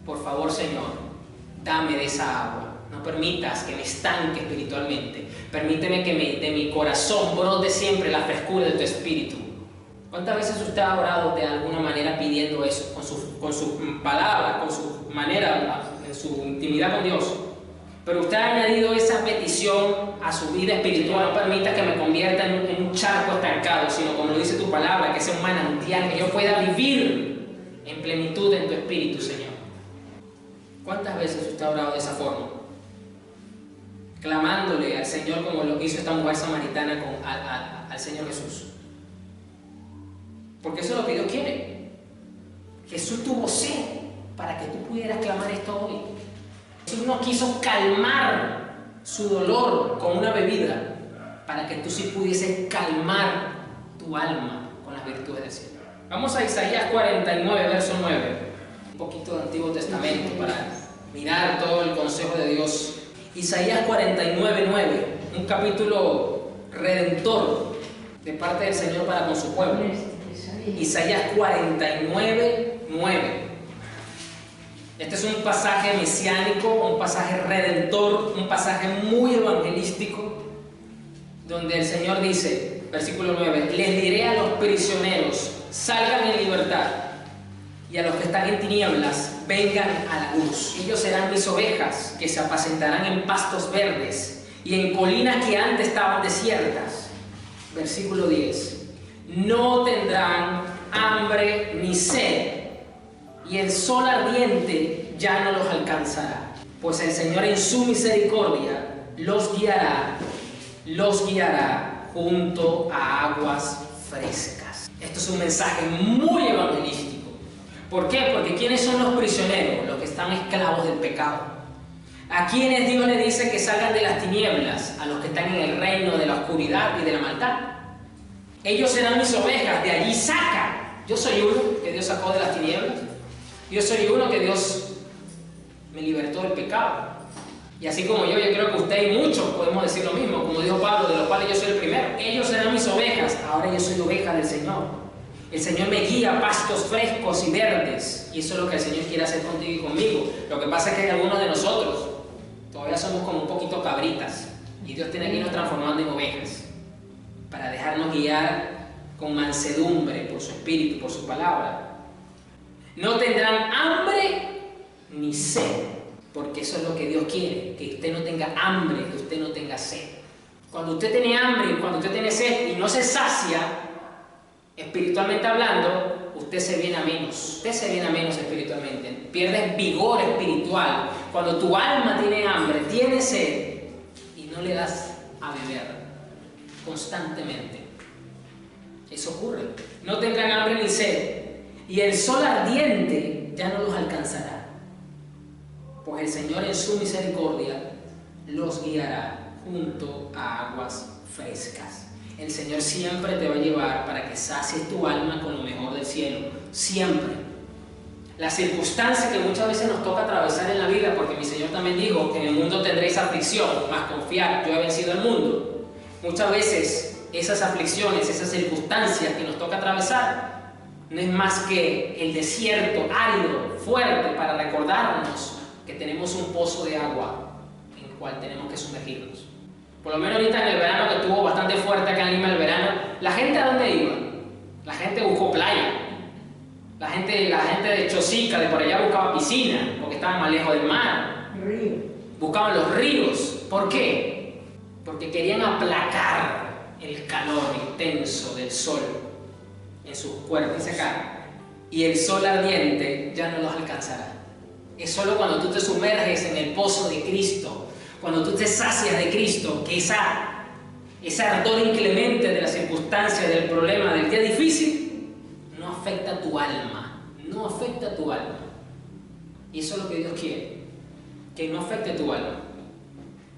Por favor, Señor, dame de esa agua. No permitas que me estanque espiritualmente. Permíteme que de mi corazón brote siempre la frescura de tu espíritu. ¿Cuántas veces usted ha orado de alguna manera pidiendo eso? Con sus palabras, con su manera, en su intimidad con Dios. Pero usted ha añadido esa petición a su vida espiritual. No permita que me convierta en un charco estancado, sino como lo dice tu palabra, que sea un manantial, que yo pueda vivir en plenitud en tu espíritu, Señor. ¿Cuántas veces usted ha orado de esa forma? Clamándole al Señor como lo hizo esta mujer samaritana al Señor Jesús. Porque eso es lo que Dios quiere. Jesús tuvo sed para que tú pudieras clamar esto hoy. Jesús no quiso calmar su dolor con una bebida para que tú sí pudieses calmar tu alma con las virtudes del cielo. Vamos a Isaías 49, verso 9. Un poquito del Antiguo Testamento para mirar todo el consejo de Dios. Isaías 49, 9. Un capítulo redentor de parte del Señor para con su pueblo. Isaías 49, 9. Este es un pasaje mesiánico, un pasaje redentor, un pasaje muy evangelístico, donde el Señor dice, versículo 9, les diré a los prisioneros, salgan en libertad, y a los que están en tinieblas, vengan a la luz. Ellos serán mis ovejas, que se apacentarán en pastos verdes, y en colinas que antes estaban desiertas. Versículo 10, no tendrán hambre ni sed, y el sol ardiente ya no los alcanzará, pues el Señor en su misericordia los guiará junto a aguas frescas. Esto es un mensaje muy evangelístico. ¿Por qué? Porque ¿quiénes son los prisioneros? Los que están esclavos del pecado. ¿A quienes Dios le dice que salgan de las tinieblas? A los que están en el reino de la oscuridad y de la maldad. Ellos serán mis ovejas, de allí saca. Yo soy uno que Dios sacó de las tinieblas. Yo soy uno que Dios me libertó del pecado. Y así como yo creo que usted y muchos podemos decir lo mismo. Como dijo Pablo, de los cuales yo soy el ellos serán mis ovejas. Ahora yo soy oveja del Señor. El Señor me guía a pastos frescos y verdes. Y eso es lo que el Señor quiere hacer contigo y conmigo. Lo que pasa es que hay algunos de nosotros todavía somos como un poquito cabritas. Y Dios tiene que irnos transformando en ovejas para dejarnos guiar con mansedumbre por su Espíritu, por su palabra. No tendrán hambre ni sed, porque eso es lo que Dios quiere, que usted no tenga hambre, que usted no tenga sed. Cuando usted tiene hambre, cuando usted tiene sed y no se sacia, espiritualmente hablando, usted se viene a menos espiritualmente, pierde vigor espiritual. Cuando tu alma tiene hambre, tiene sed y no le das a beber constantemente, eso ocurre. No tendrán hambre ni sed, y el sol ardiente ya no los alcanzará, pues el Señor en su misericordia los guiará junto a aguas frescas. El Señor siempre te va a llevar para que sacies tu alma con lo mejor del cielo, siempre. Las circunstancias que muchas veces nos toca atravesar en la vida, porque mi Señor también dijo que en el mundo tendréis aflicción, mas confiad, yo he vencido el mundo. Muchas veces esas aflicciones, esas circunstancias que nos toca atravesar, no es más que el desierto árido, fuerte, para recordarnos que tenemos un pozo de agua en el cual tenemos que sumergirnos. Por lo menos ahorita en el verano, que estuvo bastante fuerte acá en Lima el verano, ¿la gente a dónde iba? La gente buscó playa. La gente de Chosica, de por allá, buscaba piscina, porque estaban más lejos del mar. Río. Buscaban los ríos. ¿Por qué? Porque querían aplacar el calor intenso del sol en sus cuerpos y se caen. Y el sol ardiente ya no los alcanzará. Es solo cuando tú te sumerges en el pozo de Cristo, cuando tú te sacias de Cristo, que ese ardor inclemente de las circunstancias, del problema, del día difícil, no afecta a tu alma, no afecta a tu alma. Y eso es lo que Dios quiere, que no afecte a tu alma.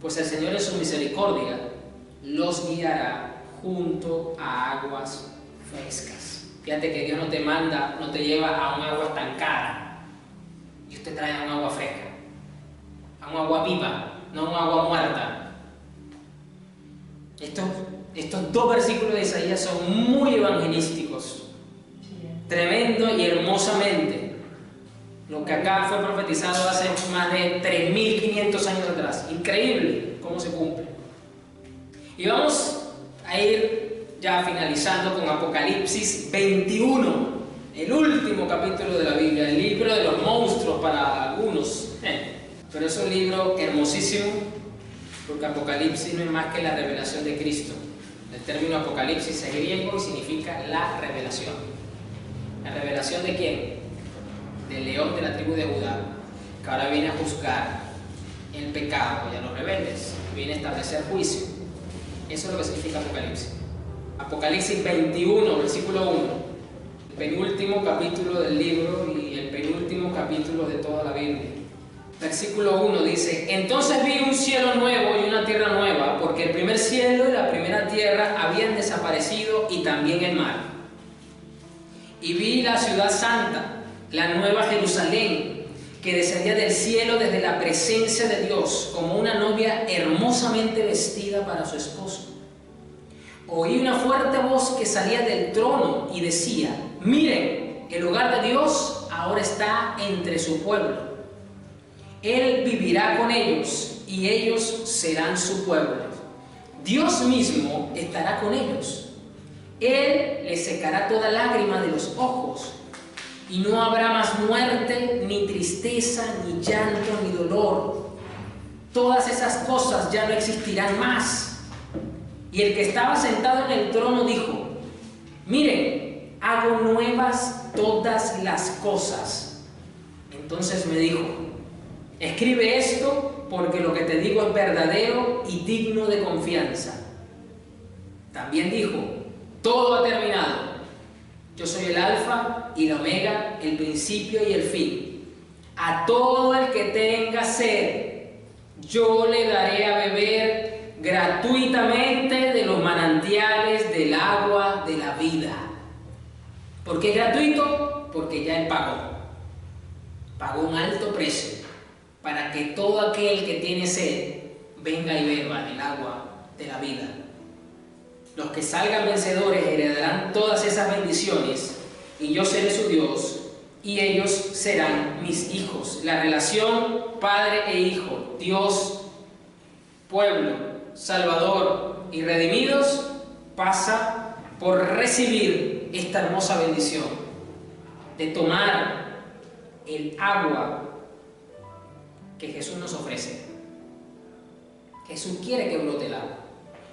Pues el Señor en su misericordia los guiará junto a aguas frescas. Fíjate que Dios no te manda, no te lleva a un agua estancada. Dios te trae a un agua fresca, a un agua viva, no a un agua muerta. Estos dos versículos de Isaías son muy evangelísticos, tremendo y hermosamente. Lo que acá fue profetizado hace más de 3.500 años atrás. Increíble cómo se cumple. Y vamos a ir ya finalizando con Apocalipsis 21, el último capítulo de la Biblia, el libro de los monstruos para algunos. Pero es un libro hermosísimo, porque Apocalipsis no es más que la revelación de Cristo. El término Apocalipsis es griego y significa la revelación. ¿La revelación de quién? Del león de la tribu de Judá, que ahora viene a juzgar el pecado y a los rebeldes, viene a establecer juicio. Eso es lo que significa Apocalipsis. Apocalipsis 21, versículo 1, el penúltimo capítulo del libro y el penúltimo capítulo de toda la Biblia. Versículo 1 dice: entonces vi un cielo nuevo y una tierra nueva, porque el primer cielo y la primera tierra habían desaparecido y también el mar. Y vi la ciudad santa, la nueva Jerusalén, que descendía del cielo desde la presencia de Dios, como una novia hermosamente vestida para su esposo. Oí una fuerte voz que salía del trono y decía: miren, el hogar de Dios ahora está entre su pueblo. Él vivirá con ellos y ellos serán su pueblo. Dios mismo estará con ellos. Él les secará toda lágrima de los ojos. Y no habrá más muerte, ni tristeza, ni llanto, ni dolor. Todas esas cosas ya no existirán más. Y el que estaba sentado en el trono dijo: miren, hago nuevas todas las cosas. Entonces me dijo: escribe esto, porque lo que te digo es verdadero y digno de confianza. También dijo: todo ha terminado. Yo soy el alfa y la omega, el principio y el fin. A todo el que tenga sed, yo le daré a beber gratuitamente de los manantiales del agua de la vida. ¿Por qué es gratuito? Porque ya Él pagó un alto precio para que todo aquel que tiene sed venga y beba del agua de la vida. Los Los que salgan vencedores heredarán todas esas bendiciones, y yo seré su Dios, y ellos serán mis hijos. La relación padre e hijo, Dios, pueblo, salvador y redimidos, pasa por recibir esta hermosa bendición de tomar el agua que Jesús nos ofrece. Jesús quiere que brote el agua.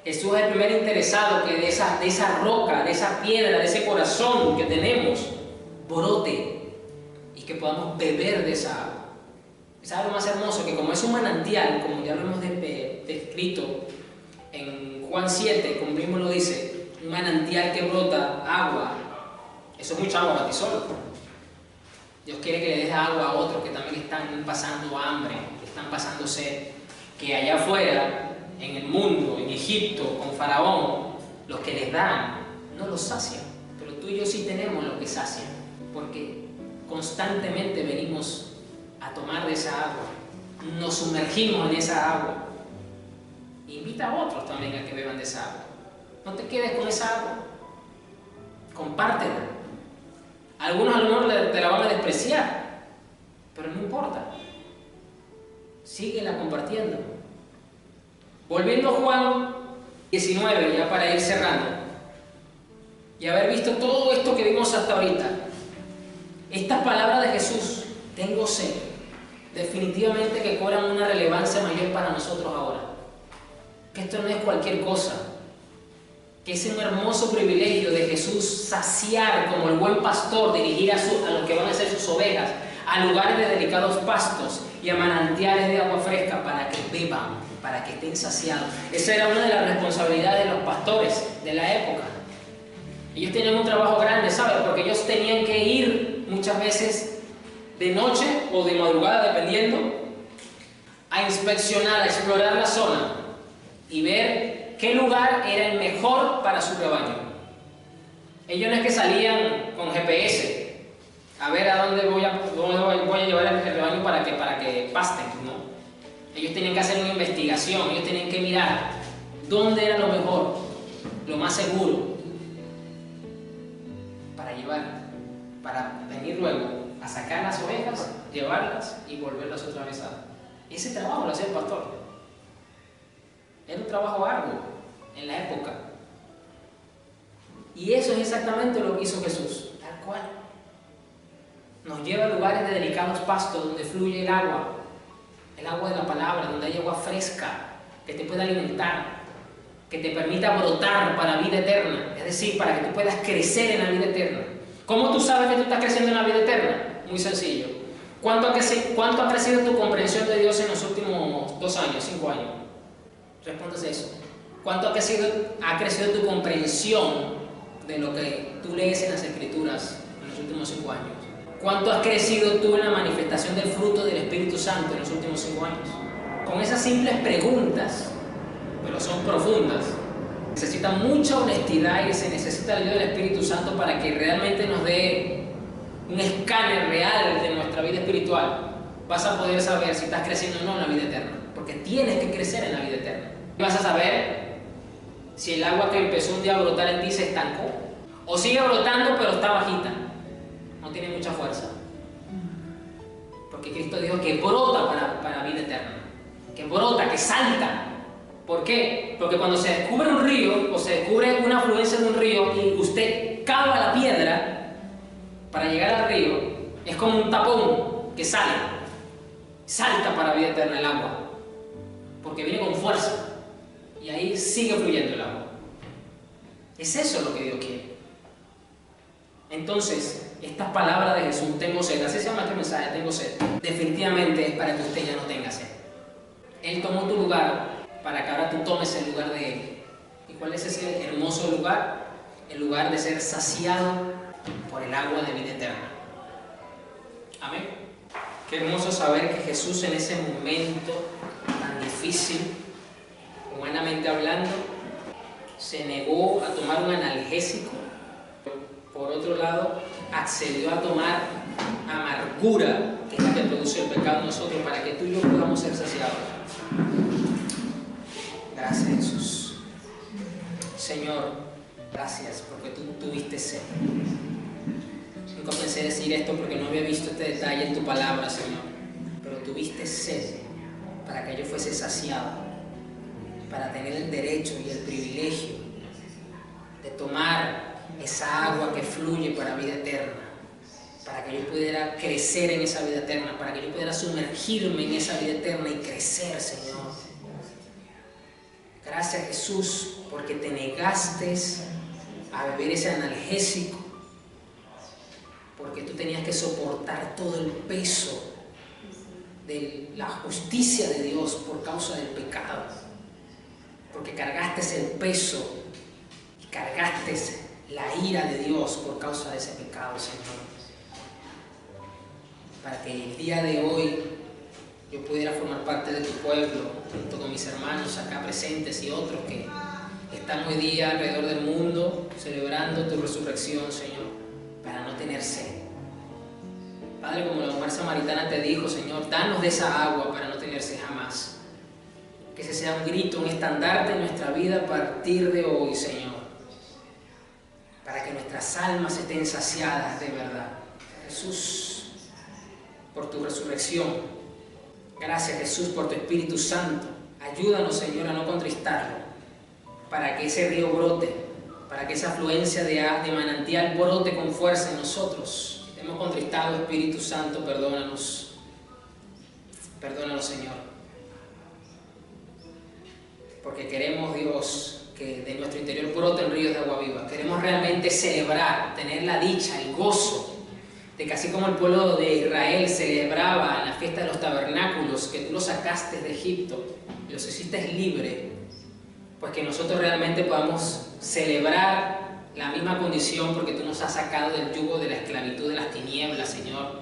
Jesús es el primer interesado que de esa roca, de esa piedra, de ese corazón que tenemos, brote y que podamos beber de esa agua. Es algo más hermoso que, como es un manantial, como ya lo hemos descrito en Juan 7, como mismo lo dice, un manantial que brota agua. Eso es mucha agua para ti solo. Dios quiere que le des agua a otros que también están pasando hambre, que están pasando sed, que allá afuera, en el mundo, en Egipto, con Faraón, los que les dan no los sacian, pero tú y yo sí tenemos lo que sacia, porque constantemente venimos a tomar de esa agua, nos sumergimos en esa agua. Invita a otros también a que beban de esa agua. No te quedes con esa agua, compártela. Algunos a lo mejor te la van a despreciar, pero no importa, síguela compartiendo. Volviendo a Juan 19, ya para ir cerrando, y haber visto todo esto que vimos hasta ahorita, estas palabras de Jesús, tengo sed, definitivamente que cobran una relevancia mayor para nosotros ahora. Que esto no es cualquier cosa, que es un hermoso privilegio de Jesús saciar como el buen pastor, dirigir a los que van a ser sus ovejas a lugares de delicados pastos y a manantiales de agua fresca para que beban, para que estén saciados. Esa era una de las responsabilidades de los pastores de la época. Ellos tenían un trabajo grande, ¿sabes? Porque ellos tenían que ir muchas veces de noche o de madrugada, dependiendo, a inspeccionar, a explorar la zona y ver qué lugar era el mejor para su rebaño. Ellos no es que salían con GPS a ver a dónde voy a llevar el rebaño para que pasten, ¿no? Ellos tenían que hacer una investigación, ellos tenían que mirar dónde era lo mejor, lo más seguro para llevar, para venir luego a sacar las ovejas, llevarlas y volverlas otra vez a... Ese trabajo lo hacía el pastor. Era un trabajo arduo en la época. Y eso es exactamente lo que hizo Jesús, tal cual. Nos lleva a lugares de delicados pastos donde fluye el agua de la palabra, donde hay agua fresca que te pueda alimentar, que te permita brotar para vida eterna, es decir, para que tú puedas crecer en la vida eterna. ¿Cómo tú sabes que tú estás creciendo en la vida eterna? Muy sencillo. ¿Cuánto ha crecido tu comprensión de Dios en los últimos 2 años, 5 años? Respóndase eso. ¿Cuánto ha crecido tu comprensión de lo que tú lees en las Escrituras en los últimos 5 años? ¿Cuánto has crecido tú en la manifestación del fruto del Espíritu Santo en los últimos 5 años? Con esas simples preguntas, pero son profundas, necesitan mucha honestidad y se necesita la ayuda del Espíritu Santo para que realmente nos dé un escáner real de nuestra vida espiritual. Vas a poder saber si estás creciendo o no en la vida eterna, porque tienes que crecer en la vida eterna. Vas a saber si el agua que empezó un día a brotar en ti se estancó o sigue brotando pero está bajita, no tiene mucha fuerza, porque Cristo dijo que brota para vida eterna, que brota, que salta. ¿Por qué? Porque cuando se descubre un río o se descubre una afluencia de un río y usted cava la piedra para llegar al río, es como un tapón que salta para vida eterna el agua, porque viene con fuerza y ahí sigue fluyendo el agua. Es eso lo que Dios quiere. Entonces, estas palabras de Jesús, tengo sed, así se llama este mensaje, tengo sed, definitivamente es para que usted ya no tenga sed. Él tomó tu lugar para que ahora tú tomes el lugar de Él. ¿Y cuál es ese hermoso lugar? El lugar de ser saciado por el agua de vida eterna. Amén. Qué hermoso saber que Jesús en ese momento tan difícil, humanamente hablando, se negó a tomar un analgésico. Por otro lado, accedió a tomar amargura, que es la que produce el pecado en nosotros, para que tú y yo podamos ser saciados. Gracias, Jesús. Señor, gracias porque tú tuviste sed. Nunca pensé decir esto porque no había visto este detalle en tu palabra, Señor. Pero tuviste sed para que yo fuese saciado, para tener el derecho y el privilegio de tomar esa agua que fluye para vida eterna, para que yo pudiera crecer en esa vida eterna, para que yo pudiera sumergirme en esa vida eterna y crecer, Señor. Gracias, Jesús, porque te negaste a beber ese analgésico, porque tú tenías que soportar todo el peso de la justicia de Dios por causa del pecado, porque cargaste el peso y cargaste la ira de Dios por causa de ese pecado, Señor, para que el día de hoy yo pudiera formar parte de tu pueblo junto con mis hermanos acá presentes y otros que están hoy día alrededor del mundo celebrando tu resurrección, Señor, para no tener sed. Padre, como la mujer samaritana te dijo, Señor, danos de esa agua para no tener sed jamás. Que ese sea un grito, un estandarte en nuestra vida a partir de hoy, Señor, para que nuestras almas estén saciadas de verdad. Jesús, por tu resurrección. Gracias, Jesús, por tu Espíritu Santo. Ayúdanos, Señor, a no contristarlo, para que ese río brote, para que esa afluencia de manantial brote con fuerza en nosotros. Hemos contristado, Espíritu Santo, perdónanos. Perdónanos, Señor. Porque queremos, Dios, que de nuestro interior broten ríos de agua viva. Queremos realmente celebrar, tener la dicha, el gozo, de que así como el pueblo de Israel celebraba en la fiesta de los tabernáculos, que tú los sacaste de Egipto y los hiciste libre, pues que nosotros realmente podamos celebrar la misma condición, porque tú nos has sacado del yugo de la esclavitud de las tinieblas, Señor,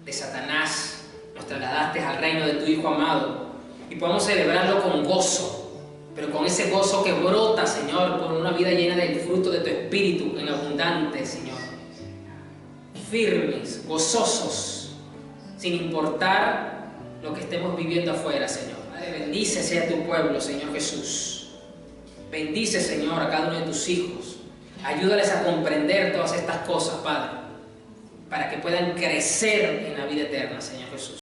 de Satanás, nos trasladaste al reino de tu Hijo amado, y podamos celebrarlo con gozo, pero con ese gozo que brota, Señor, por una vida llena del fruto de tu Espíritu en abundante, Señor. Firmes, gozosos, sin importar lo que estemos viviendo afuera, Señor. Padre, bendice sea tu pueblo, Señor Jesús. Bendice, Señor, a cada uno de tus hijos. Ayúdales a comprender todas estas cosas, Padre, para que puedan crecer en la vida eterna, Señor Jesús.